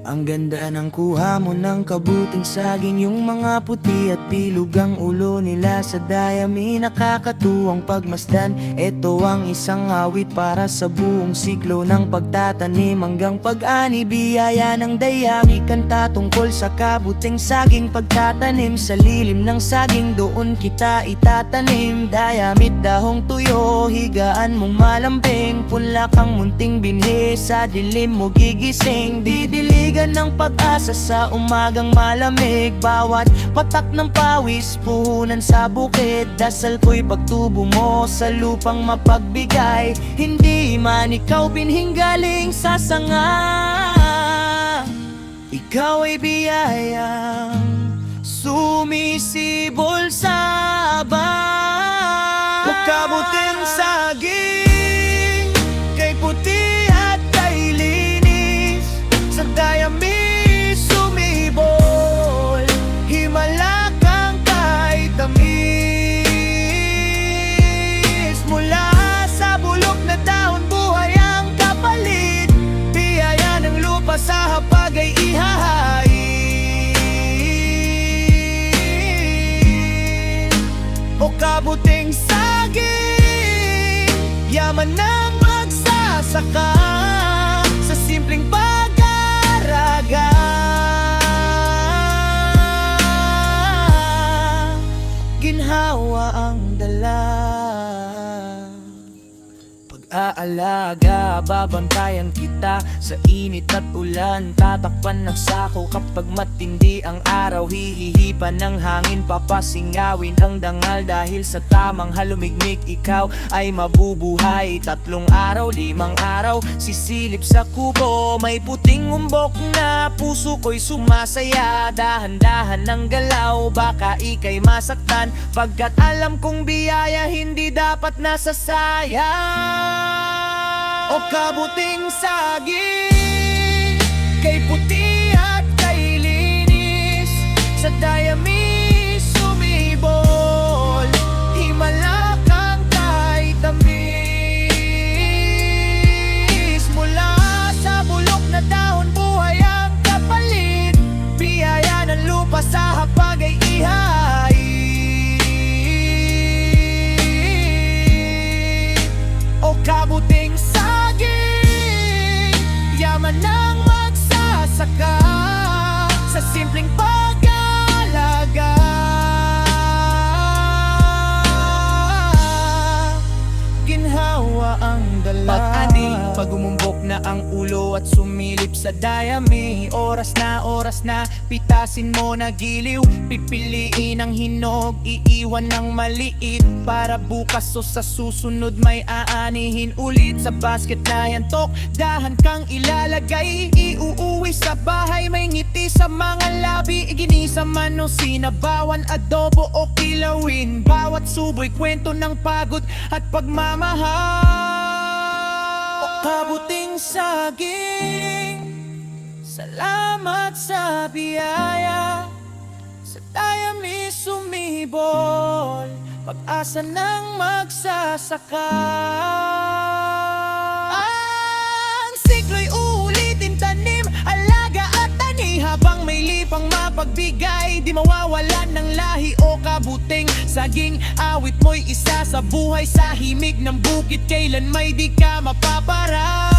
Ang ganda ng kuha mo ng kabuting saging. Yung mga puti at bilog ang ulo nila sa dayami, nakakatuwang pagmasdan. Ito ang isang awit para sa buong siklo ng pagtatanim hanggang pag-ani. Biyaya ng dayami, kanta tungkol sa kabuting saging. Pagtatanim sa lilim ng saging, doon kita itatanim. Dayamit, dahong tuyo, higaan mong malambing. Punla kang munting binhi, sa dilim mo gigising. Didiligan ng pag-asa sa umagang malamig. Bawat patak ng pawis, puhunan sa bukid. Dasal ko'y pagtubo mo sa lupang mapagbigay. Hindi man ikaw binhing galing sa sanga, ikaw ay biyayang sumisibol sa abang. O kabuting saging, kay puti at kay linis, sa dayami sumibol. Himala kang kay tamis, mula sa bulok na dahon buhay ang kapalit. Biyaya ng lupa sa hapag ay ihahain. O kabuting saging, yaman ng magsasaka sa simpleng pag-aaraga. Ginhawa ang dala, pag-aalaga, babantayan kita sa init at ulan. Tatakpan ng sako kapag matindi ang araw. Hihihipan ng hangin, papasingawin ang dangal. Dahil sa tamang halumigmig, ikaw ay mabubuhay. 3 araw, 5 araw, sisilip sa kubo. May puting umbok na puso ko'y sumasaya. Dahan-dahan ng galaw, baka ika'y masaktan. Pagkat alam kong biyaya hindi dapat nasasayang. O kabuting saging, kay puti at kay linis, sa dayami sumibol. Himala kang kay tamis, mula sa bulok na dahon buhay ang kapalit. Biyaya ng lupa sa hapag ay ihahain. O kabuting saging, yaman ng magsasaka sa simpleng pag-aalaga. Ginhawa ang dala, pag-ani, pag-umumbok na ang ulo at sumilip sa dayami. Oras na, pitasin mo na giliw. Pipiliin ang hinog, iiwan ng maliit, para bukas o sa susunod may aanihin ulit. Sa basket na yantok, dahan kang ilalagay. Iuuwi sa bahay, may ngiti sa mga labi. Iginisa man o sinabawan, adobo o kilawin. Bawat subo'y kwento ng pagod at pagmamahal. O kabuting saging, salamat sa biyaya. Sa dayami sumibol, pag-asa ng magsasaka. Ang siklo'y uulitin, tanim, alaga at tani. Habang may lipang mapagbigay, di mawawalan ng lahi. O kabuting saging, awit mo'y isa sa buhay. Sa himig ng bukid, kailan may di ka mapapara.